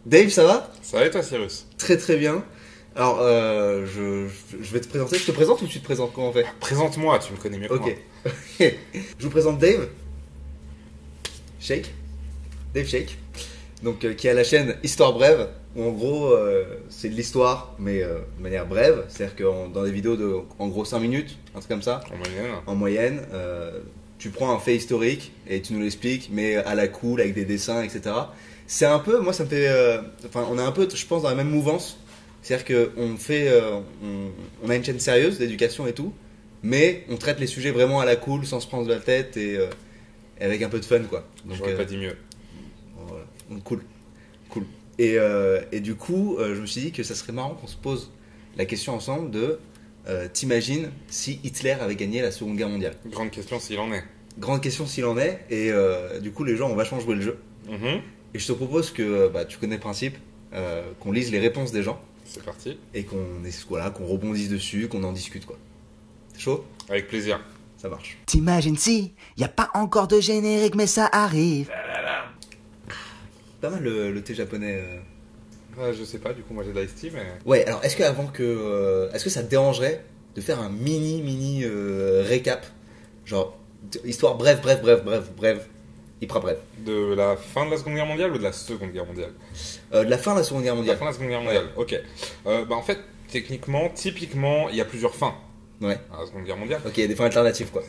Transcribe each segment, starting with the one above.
Dave, ça va? Ça va et toi, Cyrus? Très très bien. Alors, je vais te présenter. Je te présente ou tu te présentes? Comment on fait? Présente-moi, tu me connais mieux que moi. Ok. Je vous présente Dave. Shake. Dave Shake. Donc, qui a la chaîne Histoire Brève. Où en gros, c'est de l'histoire, mais de manière brève. C'est-à-dire que dans des vidéos de, en gros, 5 minutes, un truc comme ça. En moyenne. En moyenne, tu prends un fait historique et tu nous l'expliques, mais à la cool, avec des dessins, etc. C'est un peu, moi ça me fait, enfin on est un peu, je pense, dans la même mouvance. C'est-à-dire qu'on fait, on a une chaîne sérieuse d'éducation et tout, mais on traite les sujets vraiment à la cool, sans se prendre la tête et avec un peu de fun, quoi. Donc, J'aurais pas dit mieux. voilà. Donc cool, cool. Et du coup, je me suis dit que ça serait marrant qu'on se pose la question ensemble de, t'imagines si Hitler avait gagné la Seconde Guerre mondiale? Grande question s'il en est. Grande question s'il en est, et du coup les gens ont vachement joué le jeu. Mhm. Et je te propose que, tu connais le principe, qu'on lise les réponses des gens C'est parti. et voilà, qu'on rebondisse dessus, qu'on en discute, quoi. C'est chaud? Avec plaisir. Ça marche. T'imagines si, y a pas encore de générique mais ça arrive. Pas mal le thé japonais. Je sais pas, du coup moi j'ai de l'ice-tea, mais... Ouais, alors est-ce que ça te dérangerait de faire un mini récap, genre histoire brève, hyper brève, De la fin de la Seconde Guerre mondiale ou de la Seconde Guerre mondiale? de la fin de la Seconde Guerre De la mondiale. fin de la Seconde Guerre mondiale, ok. En fait, techniquement, typiquement, il y a plusieurs fins Ouais. à la Seconde Guerre mondiale. Ok, des fins alternatives, quoi.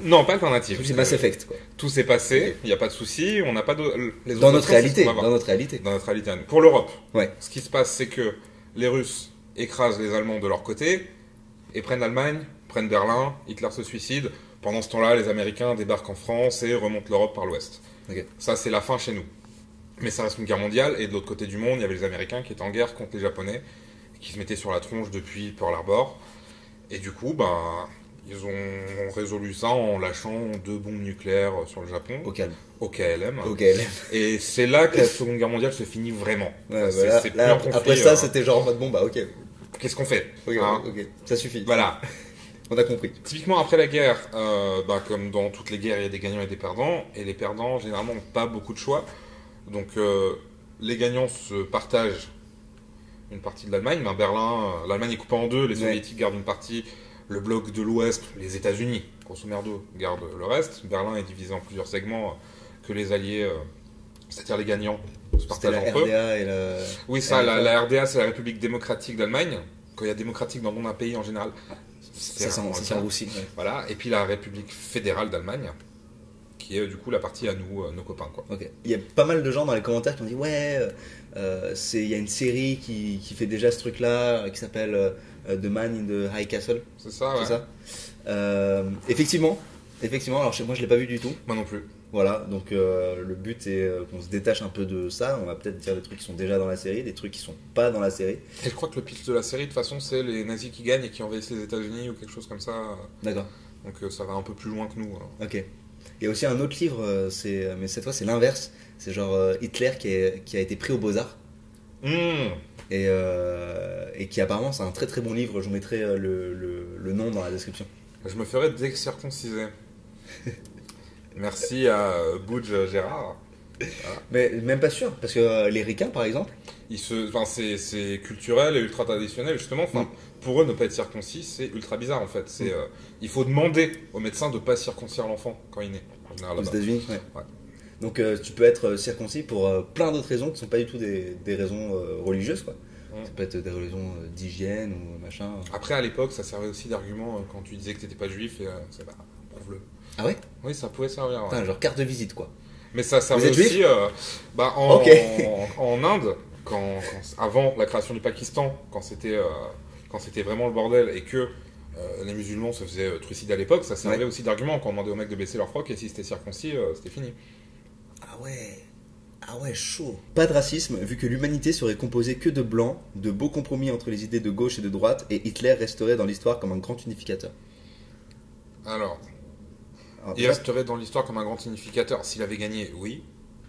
Non, pas alternative. C'est Mass Effect, quoi. Tout s'est passé, Ok. il n'y a pas de souci, on n'a pas de... les Dans autres notre options, c'est ce réalité, qu'on va voir. dans notre réalité. Dans notre réalité à nous. Pour l'Europe, Ouais. ce qui se passe, c'est que les Russes écrasent les Allemands de leur côté et prennent l'Allemagne, prennent Berlin, Hitler se suicide. Pendant ce temps-là, les Américains débarquent en France et remontent l'Europe par l'ouest. Ok. Ça, c'est la fin chez nous. Mais ça reste une guerre mondiale, et de l'autre côté du monde, il y avait les Américains qui étaient en guerre contre les Japonais, qui se mettaient sur la tronche depuis Pearl Harbor. Et du coup, ils ont résolu ça en lâchant 2 bombes nucléaires sur le Japon, Au calme. au KLM. Ok. Et c'est là que la Seconde Guerre mondiale se finit vraiment. Ouais, C'est- voilà. c'est plus Là, un conflit, après ça, c'était genre en mode bon, bah ok. Qu'est-ce qu'on fait Ok, hein ok. Ça suffit. Voilà. On a compris. Typiquement, après la guerre, comme dans toutes les guerres, il y a des gagnants et des perdants. Et les perdants, généralement, n'ont pas beaucoup de choix. Donc, les gagnants se partagent une partie de l'Allemagne. Berlin, l'Allemagne est coupée en deux. Les Ouais. Soviétiques gardent une partie. Le bloc de l'Ouest, les États-Unis, grosso merdo, gardent le reste. Berlin est divisé en plusieurs segments que les Alliés, c'est-à-dire les gagnants, se C'était partagent la entre eux. RDA et la... Oui, ça, RDA. la RDA, c'est la République démocratique d'Allemagne. Quand il y a démocratique dans le nom d'un pays en général, Ça sent Russie. Ouais. Voilà, et puis la République fédérale d'Allemagne, qui est du coup la partie à nous, nos copains, quoi. Ok. Il y a pas mal de gens dans les commentaires qui ont dit ouais, il y a une série qui fait déjà ce truc-là, qui s'appelle The Man in the High Castle. C'est ça, ouais. C'est ça. Effectivement. Alors moi je l'ai pas vu du tout. Moi non plus. Voilà, donc le but est qu'on se détache un peu de ça. On va peut-être dire des trucs qui sont déjà dans la série, des trucs qui sont pas dans la série. Et je crois que le pitch de la série, de toute façon, c'est les nazis qui gagnent et qui envahissent les États-Unis ou quelque chose comme ça. D'accord. Donc ça va un peu plus loin que nous. Ok. Il y a aussi un autre livre, mais cette fois c'est l'inverse. C'est genre Hitler qui a été pris aux Beaux-Arts. Et qui apparemment c'est un très très bon livre. Je vous mettrai le nom dans la description. Je me ferais décirconciser. Merci à Bouge Gérard. Mais même pas sûr, parce que les ricains par exemple. C'est culturel et ultra traditionnel, justement. Pour eux, ne pas être circoncis, c'est ultra bizarre, en fait. Il faut demander au médecin de ne pas circoncire l'enfant quand il naît, en général, Aux là-bas. États-Unis, ouais. Ouais. Donc tu peux être circoncis pour plein d'autres raisons qui ne sont pas du tout des raisons religieuses, quoi. Ça peut être des raisons d'hygiène ou machin. Après, à l'époque, ça servait aussi d'argument quand tu disais que tu n'étais pas juif, et prouve-le. Ah ouais? Oui, ça pouvait servir. Ouais. Putain, genre carte de visite, quoi. Mais ça servait Vous êtes aussi Ok. en Inde, avant la création du Pakistan, quand c'était vraiment le bordel et que les musulmans se faisaient trucider à l'époque, ça servait aussi d'argument quand on demandait aux mecs de baisser leur froc et si c'était circoncis, c'était fini. Ah ouais, chaud. Pas de racisme, vu que l'humanité serait composée que de blancs, de beaux compromis entre les idées de gauche et de droite, et Hitler resterait dans l'histoire comme un grand unificateur. Alors, Alors, il resterait dans l'histoire comme un grand unificateur. S'il avait gagné, oui,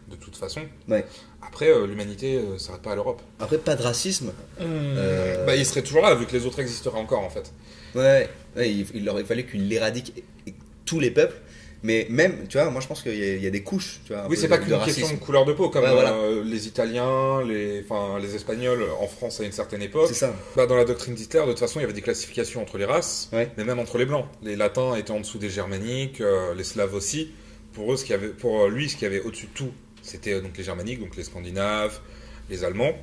de toute façon. Ouais. Après, l'humanité ne s'arrête pas à l'Europe. Après, pas de racisme. Il serait toujours là, vu que les autres existeraient encore, en fait. Ouais, il aurait fallu qu'il éradique tous les peuples. Mais même, tu vois, moi je pense qu'il y a des couches, tu vois. un Oui, peu c'est pas de qu'une question racisme. de couleur de peau, comme Ouais, voilà. les Italiens, les Espagnols en France à une certaine époque. C'est ça. Bah, dans la doctrine d'Hitler, de toute façon, il y avait des classifications entre les races, Ouais. mais même entre les blancs. Les Latins étaient en dessous des Germaniques, les Slaves aussi. Pour eux, pour lui, ce qu'il y avait au-dessus de tout, c'était donc les Germaniques, donc les Scandinaves, les Allemands.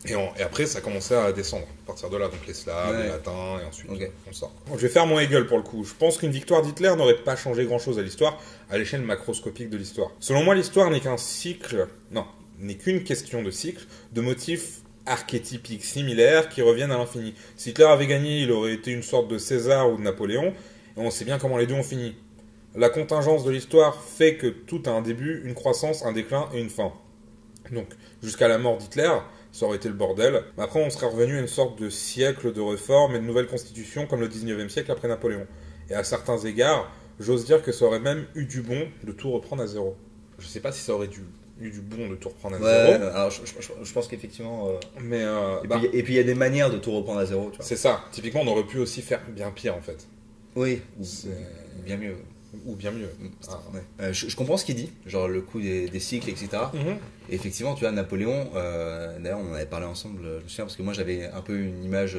Et après, ça commençait à descendre à partir de là, donc les Slaves, Ouais. les Latins, et ensuite Ok. on sort. Bon, je vais faire mon Hegel pour le coup. Je pense qu'une victoire d'Hitler n'aurait pas changé grand-chose à l'histoire, à l'échelle macroscopique de l'histoire. Selon moi, l'histoire n'est qu'un cycle, non, n'est qu'une question de cycle, de motifs archétypiques similaires qui reviennent à l'infini. Si Hitler avait gagné, il aurait été une sorte de César ou de Napoléon, et on sait bien comment les deux ont fini. La contingence de l'histoire fait que tout a un début, une croissance, un déclin et une fin. Donc, jusqu'à la mort d'Hitler, ça aurait été le bordel. Mais après, on serait revenu à une sorte de siècle de réforme et de nouvelle constitution comme le 19e siècle après Napoléon. Et à certains égards, j'ose dire que ça aurait même eu du bon de tout reprendre à zéro. Je sais pas si ça aurait eu du bon de tout reprendre à Ouais, zéro, alors je pense qu'effectivement. mais Et puis il y a des manières de tout reprendre à zéro, tu vois. c'est ça. Typiquement, on aurait pu aussi faire bien pire en fait. Oui, C'est- bien mieux. Ou bien mieux. Ah. Ouais. Je comprends ce qu'il dit, genre le coup des cycles, etc. Mhm. Et effectivement, tu vois, Napoléon, d'ailleurs, on en avait parlé ensemble, je me souviens, parce que moi j'avais un peu une image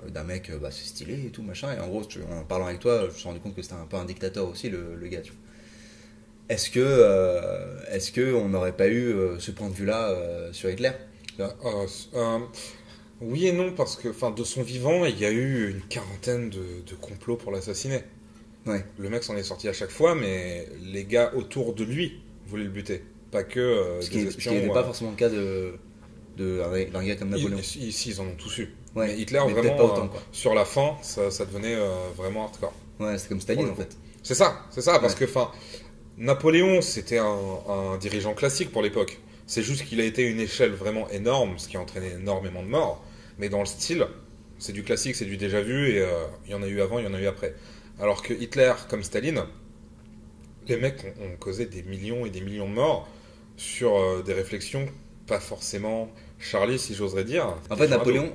d'un mec, bah, c'est stylé et tout, machin. Et en gros, en parlant avec toi, je me suis rendu compte que c'était un peu un dictateur aussi, le gars, tu vois. Est-ce que on n'aurait pas eu ce point de vue-là sur Hitler? Tu vois. Oui et non, parce que de son vivant, il y a eu une quarantaine de complots pour l'assassiner. Ouais. Le mec s'en est sorti à chaque fois, mais les gars autour de lui voulaient le buter. Pas que Ce des qui espions. n'était pas forcément le cas d'un gars comme Napoléon. Ici, ils en ont tous eu. Ouais, Mais Hitler, mais peut-être vraiment, pas autant, quoi. sur la fin, ça devenait vraiment hardcore. Ouais, c'est comme Staline Pour en le fait. C'est ça, parce Ouais. que Napoléon, c'était un dirigeant classique pour l'époque. C'est juste qu'il a été une échelle vraiment énorme, ce qui a entraîné énormément de morts. Mais dans le style, c'est du classique, c'est du déjà vu, et il y en a eu avant, il y en a eu après. Alors que Hitler, comme Staline, les mecs ont causé des millions et des millions de morts sur des réflexions pas forcément Charlie, si j'oserais dire. En fait, Sur un Napoléon,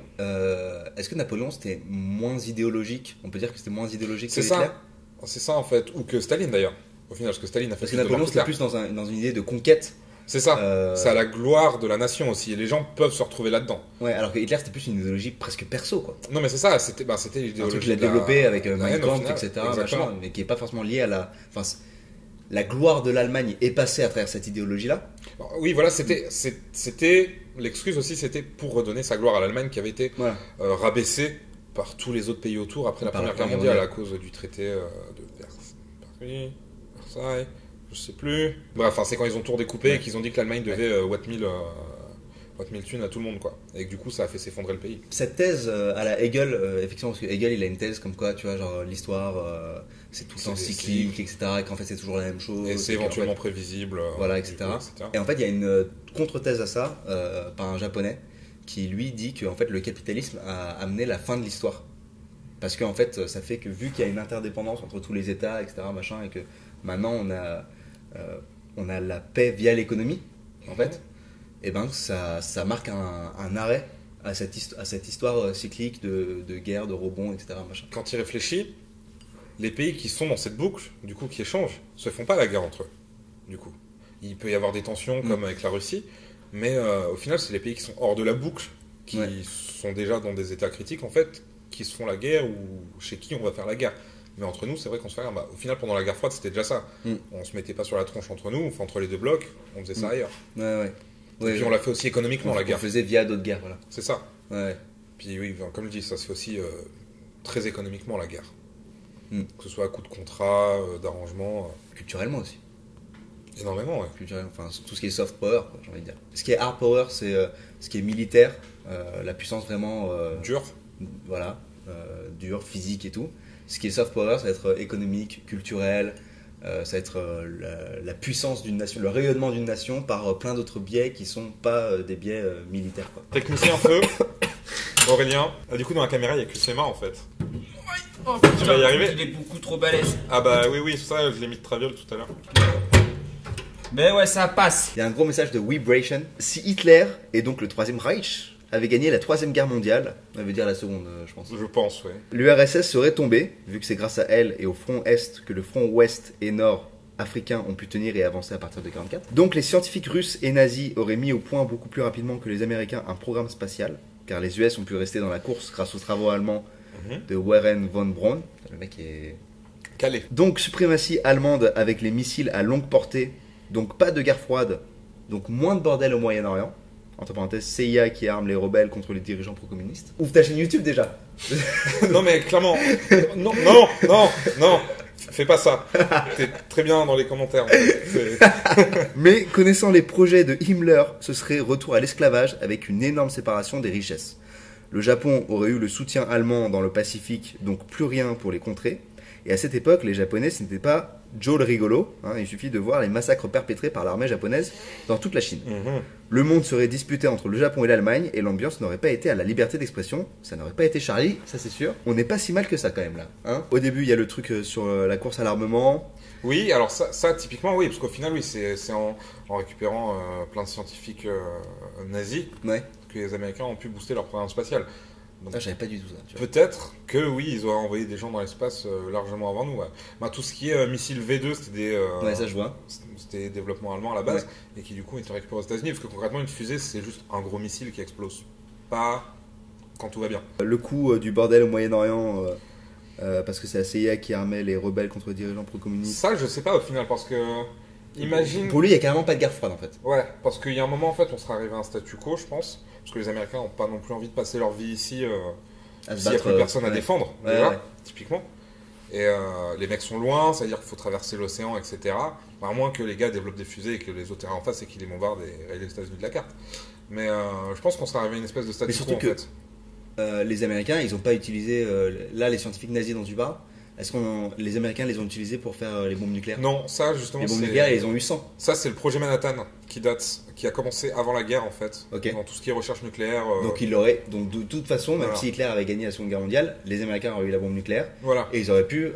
est-ce que Napoléon c'était moins idéologique? On peut dire que c'était moins idéologique C'est que Hitler? ça. C'est ça en fait, ou que Staline d'ailleurs. Au final, parce que Staline a fait Parce que plus de Napoléon morts c'était qu'Hitler. plus dans une idée de conquête. C'est ça. Euh, C'est à la gloire de la nation aussi. Et les gens peuvent se retrouver là-dedans. Ouais, alors que Hitler c'était plus une idéologie presque perso quoi. Non, mais c'est ça. C'était Un truc l'idéologie qu'il a de la- développé avec la Mein haine, au Kampf, final. etc. Exactement. Machin, mais qui est pas forcément lié à la. Enfin, la gloire de l'Allemagne est passée à travers cette idéologie-là. Alors, oui, voilà, c'était l'excuse aussi, c'était pour redonner sa gloire à l'Allemagne qui avait été Voilà. rabaissée par tous les autres pays autour après la Par la Première Guerre Première mondiale à cause du traité de Versailles, je sais plus. Bref, c'est quand ils ont tout redécoupé Ouais. et qu'ils ont dit que l'Allemagne devait what mille thunes à tout le monde, quoi. Et que du coup, ça a fait s'effondrer le pays. Cette thèse à la Hegel, effectivement, parce que Hegel il a une thèse comme quoi, tu vois, genre l'histoire c'est tout le C'est temps des cyclique, etc. Et qu'en fait c'est toujours la même chose. Et c'est et qu'en éventuellement fait- prévisible. Voilà, du etc. coup, Et en fait, il y a une contre-thèse à ça par un japonais qui lui dit que en fait, le capitalisme a amené la fin de l'histoire. Parce qu'en fait, ça fait que vu qu'il y a une interdépendance entre tous les États, etc., machin, et que maintenant on a la paix via l'économie, en fait, et ben ça marque un arrêt à cette histoire cyclique de guerre, de rebond, etc., machin. Quand il réfléchit, les pays qui sont dans cette boucle, du coup, qui échangent, se font pas la guerre entre eux. Du coup, il peut y avoir des tensions comme avec la Russie, mais au final, c'est les pays qui sont hors de la boucle, qui Ouais. sont déjà dans des états critiques, en fait, qui se font la guerre ou chez qui on va faire la guerre. Mais entre nous, c'est vrai qu'on se fait la guerre. Au final, pendant la guerre froide, c'était déjà ça. On se mettait pas sur la tronche entre nous, entre les deux blocs, on faisait ça ailleurs. Ouais. Et puis on l'a fait aussi économiquement, la On guerre. faisait via d'autres guerres, voilà. C'est ça. Ouais. Puis oui, comme je dis, ça se fait aussi très économiquement, la guerre. Mm. Que ce soit à coup de contrat, d'arrangement, Culturellement aussi. énormément, ouais. Culturellement, enfin tout ce qui est soft power, quoi, j'ai envie de dire. Ce qui est hard power, c'est ce qui est militaire, la puissance vraiment Dur. voilà, dure, physique et tout. Ce qui est soft power, ça va être économique, culturel, ça va être la puissance d'une nation, le rayonnement d'une nation par plein d'autres biais qui sont pas des biais militaires, quoi. Technicien feu, Aurélien. Ah, du coup, dans la caméra, il n'y a que ses mains en fait. Oh, Tu vas y arriver. Il est beaucoup trop balèze. Ah bah oui, ça, je l'ai mis de traviole tout à l'heure. Mais ouais, ça passe. Il y a un gros message de Vibration. Si Hitler et donc le Troisième Reich avait gagné la troisième guerre mondiale, ça veut dire la seconde, je pense. Je pense, ouais. L'URSS serait tombée, vu que c'est grâce à elle et au front Est que le front Ouest et Nord africains ont pu tenir et avancer à partir de 1944. Donc les scientifiques russes et nazis auraient mis au point beaucoup plus rapidement que les Américains un programme spatial, car les US ont pu rester dans la course grâce aux travaux allemands de Werner von Braun. Le mec est Calé. donc suprématie allemande avec les missiles à longue portée, donc pas de guerre froide, donc moins de bordel au Moyen-Orient. Entre parenthèses, CIA qui arme les rebelles contre les dirigeants pro-communistes. Ouvre ta chaîne YouTube déjà. Non mais clairement, non, fais pas ça. T'es très bien dans les commentaires. Mais connaissant les projets de Himmler, ce serait retour à l'esclavage avec une énorme séparation des richesses. Le Japon aurait eu le soutien allemand dans le Pacifique, donc plus rien pour les contrer. Et à cette époque, les Japonais, ce n'était pas Joe le rigolo. Il suffit de voir les massacres perpétrés par l'armée japonaise dans toute la Chine. Le monde serait disputé entre le Japon et l'Allemagne et l'ambiance n'aurait pas été à la liberté d'expression. Ça n'aurait pas été Charlie, ça c'est sûr. On n'est pas si mal que ça quand même là. Au début, il y a le truc sur la course à l'armement. Oui, alors ça typiquement oui, parce qu'au final oui, c'est en récupérant plein de scientifiques nazis que les Américains ont pu booster leur programme spatial. Donc, j'avais pas du tout ça. Peut-être que oui, ils auraient envoyé des gens dans l'espace largement avant nous. Ouais. Bah, tout ce qui est missile V2, c'était ça je vois. C'était développement allemand à la base et qui du coup était récupéré aux États-Unis parce que concrètement une fusée c'est juste un gros missile qui explose, pas quand tout va bien. Le coup du bordel au Moyen-Orient. Parce que c'est la CIA qui armait les rebelles contre les dirigeants pro-communistes. Ça, je sais pas au final, parce que. Imagine. Pour lui, il y a carrément pas de guerre froide en fait. Ouais, parce qu'il y a un moment en fait, on sera arrivé à un statu quo, je pense. Parce que les Américains n'ont pas non plus envie de passer leur vie ici s'il n'y a plus personne à défendre, déjà, typiquement. Et les mecs sont loin, c'est-à-dire qu'il faut traverser l'océan, etc. À moins que les gars développent des fusées et que les autres terrains en face et qu'ils les bombardent et rayent les États-Unis de la carte. Mais je pense qu'on sera arrivé à une espèce de statu quo en fait. Les Américains, ils n'ont pas utilisé. Là, les scientifiques nazis dont tu parles, est-ce que les Américains les ont utilisés pour faire les bombes nucléaires? Non, ça justement. Les bombes nucléaires, ils ont eu 100. Ça, c'est le projet Manhattan qui a commencé avant la guerre en fait. Okay. Dans tout ce qui est recherche nucléaire. Donc ils l'auraient. Donc de toute façon, même si Hitler avait gagné la Seconde Guerre mondiale, les Américains auraient eu la bombe nucléaire. Voilà. Et ils auraient pu.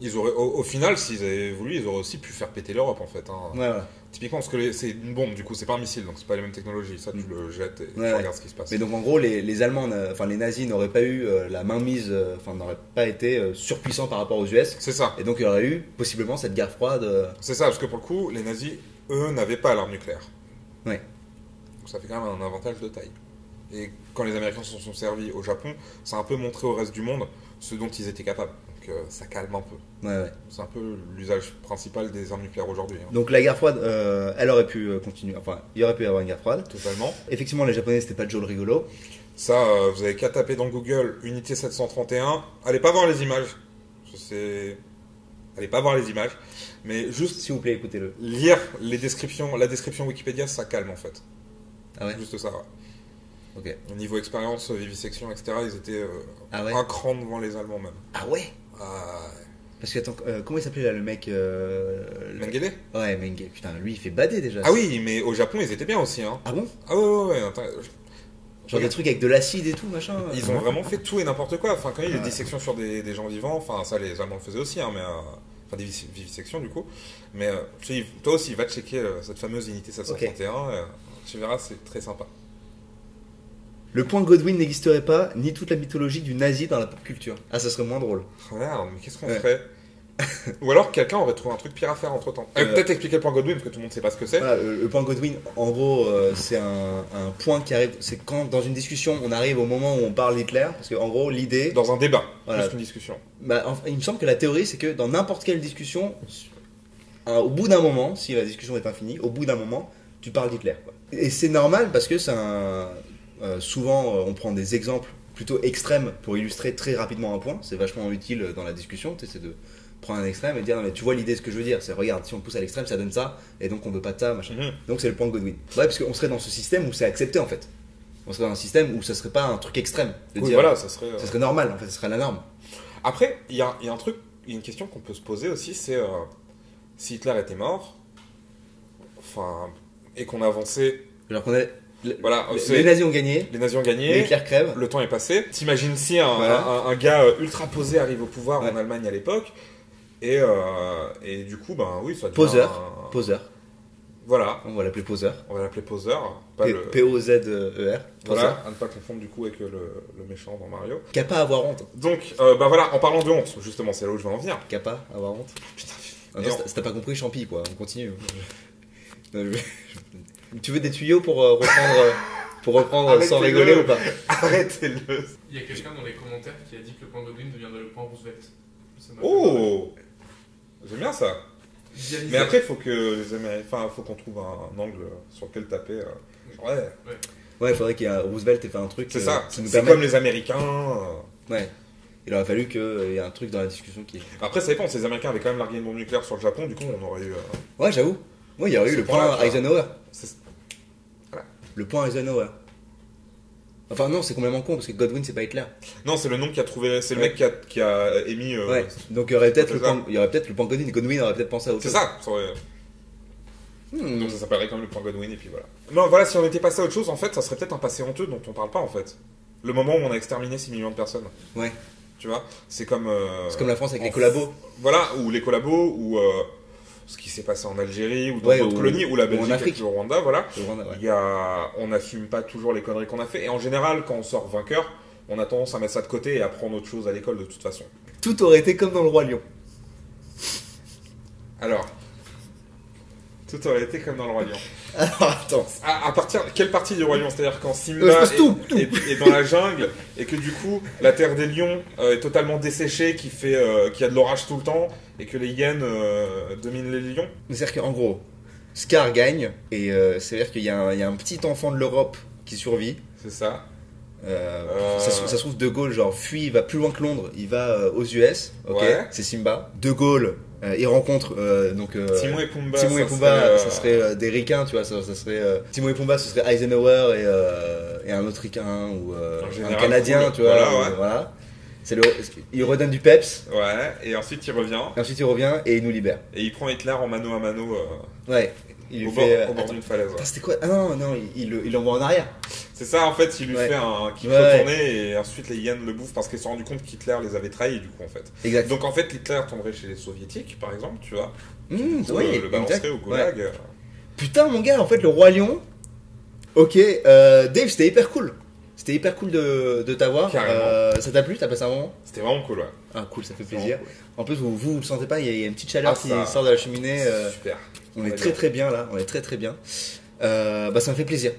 Ils auraient, au final, s'ils avaient voulu, ils auraient aussi pu faire péter l'Europe en fait. Voilà. Typiquement, parce que c'est une bombe, du coup, c'est pas un missile, donc c'est pas les mêmes technologies. Ça, tu le jettes et tu regardes ce qui se passe. Mais donc en gros, les Allemands, enfin les nazis n'auraient pas eu la mainmise, enfin n'auraient pas été surpuissants par rapport aux US. C'est ça. Et donc il y aurait eu possiblement cette guerre froide. C'est ça, parce que pour le coup, les nazis, eux, n'avaient pas l'arme nucléaire. Ouais. Donc ça fait quand même un avantage de taille. Et quand les Américains s'en sont servis au Japon, ça a un peu montré au reste du monde ce dont ils étaient capables. Donc ça calme un peu. Ouais. C'est un peu l'usage principal des armes nucléaires aujourd'hui. Donc la guerre froide, elle aurait pu continuer. Enfin, il y aurait pu y avoir une guerre froide. Totalement. Effectivement, les Japonais, c'était pas Joe le rigolo. Ça, vous avez qu'à taper dans Google Unité 731. Allez pas voir les images. Allez pas voir les images. Mais juste, s'il vous plaît, écoutez-le. Lire les descriptions, la description Wikipédia, ça calme en fait. Ah ouais. Juste ça, ouais. Ok. Au niveau expérience, vivisection, etc., ils étaient un cran devant les Allemands même. Ah ouais. Parce que attends, comment il s'appelait là le mec Mengele. Ouais, Mengele. Putain, lui il fait bader déjà. Ah oui, mais au Japon ils étaient bien aussi. Hein. Ah bon? Ah ouais. Attends, genre des trucs avec de l'acide et tout, machin. Ils ont vraiment fait tout et n'importe quoi. Enfin, quand il y a des dissections sur des gens vivants, enfin ça les Allemands le faisaient aussi, hein, mais enfin des vivisections du coup. Mais toi aussi, va checker cette fameuse unité 731. Tu verras, c'est très sympa. Le point Godwin n'existerait pas, ni toute la mythologie du nazi dans la pop culture. Ah, ça serait moins drôle. Merde, mais qu'est-ce qu'on ferait? Ou alors quelqu'un aurait trouvé un truc pire à faire entre temps. Peut-être expliquer le point Godwin parce que tout le monde sait pas ce que c'est. Voilà, le point Godwin, en gros, c'est un point qui arrive. C'est quand dans une discussion, on arrive au moment où on parle d'Hitler. Parce que en gros, l'idée. Dans un débat, plus qu'une discussion. Il me semble que la théorie, c'est que dans n'importe quelle discussion, au bout d'un moment, si la discussion est infinie, au bout d'un moment, tu parles d'Hitler. Et c'est normal parce que c'est souvent, on prend des exemples plutôt extrêmes pour illustrer très rapidement un point. C'est vachement utile dans la discussion. C'est de prendre un extrême et dire non, mais tu vois l'idée de ce que je veux dire. C'est regarde, si on pousse à l'extrême, ça donne ça, et donc on veut pas de ça, machin. Donc c'est le point Godwin. Ouais, parce qu'on serait dans ce système où c'est accepté en fait. On serait dans un système où ça serait pas un truc extrême. De dire, voilà, ça serait normal en fait, ça serait la norme. Après, il y a un truc, une question qu'on peut se poser aussi, c'est si Hitler était mort, enfin, et qu'on avançait. Alors qu'on a. Voilà, les nazis ont gagné. Les nazis ont gagné. Hitler crève. Le temps est passé. T'imagines si un gars ultra posé arrive au pouvoir en Allemagne à l'époque, et du coup, ben oui, ça devient Poseur. Voilà, On va l'appeler poseur. on va l'appeler Poseur. Pas le... P-O-Z-E-R. Voilà, à ne pas confondre du coup avec le méchant dans Mario. Qu'à pas avoir honte. Donc, bah voilà, en parlant de honte, justement, c'est là où je veux en venir. Qu'à pas avoir honte. Putain, Ah et non, on- si t'as pas compris, champi quoi, on continue. Tu veux des tuyaux pour reprendre sans Arrêtez-le. rigoler ou pas? Arrêtez-le. Il y a quelqu'un dans les commentaires qui a dit que le point Godwin deviendrait le point Roosevelt. Ça m'a fait Oh, j'aime bien ça. marrer. Idéalisé. Mais après, il faut que les Américains, enfin, faut qu'on trouve un angle sur lequel taper. Ouais, Ouais, faudrait qu'il y ait Roosevelt ait fait un truc. c'est ça. qui nous C'est permette. comme les Américains. Ouais. Il aurait fallu qu'il y ait un truc dans la discussion qui. Après, ça dépend. Si les Américains avaient quand même largué une bombe nucléaire sur le Japon, du coup, on aurait eu. Ouais, j'avoue. Ouais, il y aurait eu C'est le pour là, point tu vois. Eisenhower. C'est- Le point Eisenhower. Enfin, non, c'est complètement con parce que Godwin, c'est pas Hitler. Non, c'est le nom qui a trouvé. C'est le Ouais. mec qui a émis. Ouais. Donc il y aurait peut-être c'est le ça. point. Il y aurait peut-être le point Godwin. Godwin aurait peut-être pensé à autre C'est chose. ça. Ça aurait- Hmm. Donc ça s'appellerait quand même le point Godwin et puis voilà. Non, voilà, si on était passé à autre chose, en fait, ça serait peut-être un passé honteux dont on parle pas en fait. Le moment où on a exterminé 6 millions de personnes. Ouais. Tu vois, c'est comme. C'est comme la France avec en- les collabos. Voilà, ou les collabos, ou ce qui s'est passé en Algérie, ou dans Ouais, d'autres ou- colonies, ou la ou en Belgique Afrique. avec le Rwanda, voilà. Le Rwanda, ouais. Il y a, on n'assume pas toujours les conneries qu'on a fait, et en général, quand on sort vainqueur, on a tendance à mettre ça de côté et à apprendre autre chose à l'école de toute façon. Tout aurait été comme dans le Roi Lion. Alors, tout aurait été comme dans le Roi Lion. Alors attends. À partir, quelle partie du Roi Lion? C'est-à-dire quand Je Simba passe tout. est dans la jungle, et que du coup, la terre des lions est totalement desséchée, qu'il y a de l'orage tout le temps, et que les hyènes dominent les lions. C'est-à-dire qu'en gros, Scar gagne, et c'est-à-dire qu'il y a un petit enfant de l'Europe qui survit. C'est ça. Ça se trouve, De Gaulle, genre, fuit, il va plus loin que Londres, il va aux US, ok, Ouais. c'est Simba. De Gaulle, il rencontre donc. Timon et Pumba. Timon et ça Pumba, serait, ça serait des ricains, tu vois, ça serait. Timon et Pumba, ce serait Eisenhower et un autre ricain, ou un général Canadien, cool. tu vois, Voilà, ouais. voilà. Il redonne du peps, Ouais, et ensuite il revient, et ensuite il revient et il nous libère. et il prend Hitler en mano à mano Ouais, il lui au bord, fait. au bord Attends, d'une falaise. attends, Ouais. c'était quoi? Ah non, il l'envoie en arrière. C'est ça, en fait, il lui Ouais. fait un kick Ouais. retourné, et ensuite les hyènes le bouffent parce qu'ils se sont rendus compte qu'Hitler les avait trahis, du coup, en fait. Exact. Donc en fait, Hitler tomberait chez les soviétiques, par exemple, tu vois. Mmh, Ou, oui, le balancerait exact. au goulag. Ouais. Putain, mon gars, en fait, le Roi Lion. Ok, Dave, c'était hyper cool. C'était hyper cool de t'avoir. Carrément. Ça t'a plu? T'as passé un moment? C'était vraiment cool, ouais. Ah, cool, ça fait C'était plaisir. vraiment En plus, vous le sentez pas, il y a une petite chaleur Ah, qui ça- sort de la cheminée. cool. Super. On Ouais, est très bien. très bien là, on est très très bien. Bah, ça me fait plaisir.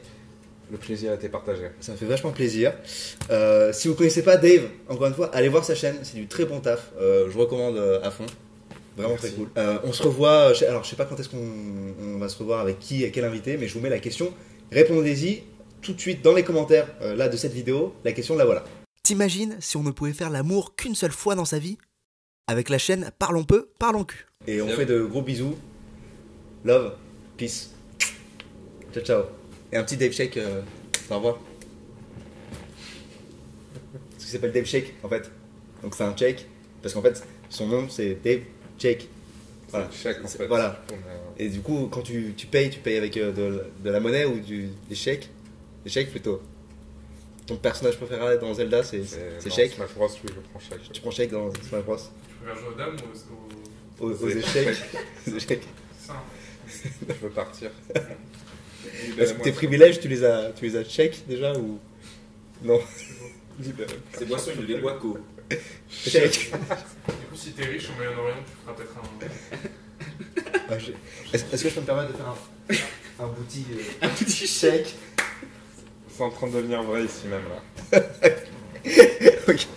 Le plaisir a été partagé. Ça me fait vachement plaisir. Si vous connaissez pas Dave, encore une fois, allez voir sa chaîne, c'est du très bon taf. Je recommande à fond. Vraiment Merci. très cool. On se revoit, alors je sais pas quand est-ce qu'on va se revoir avec qui et quel invité, mais je vous mets la question. Répondez-y tout de suite dans les commentaires là de cette vidéo. La question, la voilà. T'imagines si on ne pouvait faire l'amour qu'une seule fois dans sa vie? Avec la chaîne Parlons peu, parlons cul. Et on Bien fait de gros bisous. Love, peace. Ciao ciao. Et un petit Dave Shake, au revoir. Parce qu'il s'appelle Dave Shake en fait. Donc c'est un shake. Parce qu'en fait, son nom c'est Dave Shake. Voilà. Chèque, en fait. Voilà. On a- Et du coup, quand tu payes avec de la monnaie ou des chèques. Des chèques plutôt. Ton personnage préféré dans Zelda c'est dans Shake. Smash Bros, oui, je prends chèque. Tu prends Shake dans Smash Bros. Tu préfères jouer aux dames ou Aux C'est échecs. chèque. Aux échecs. ça? Je veux partir. Est-ce que tes privilèges, tu les as check déjà ou. Non. Libérez-moi. Ces boissons, il ne les boit qu'au. Check. Du coup, si t'es riche au Moyen-Orient, tu feras peut-être un. Ah, est-ce que je peux me permettre de faire un petit chèque? C'est en train de devenir vrai ici même là. Ok.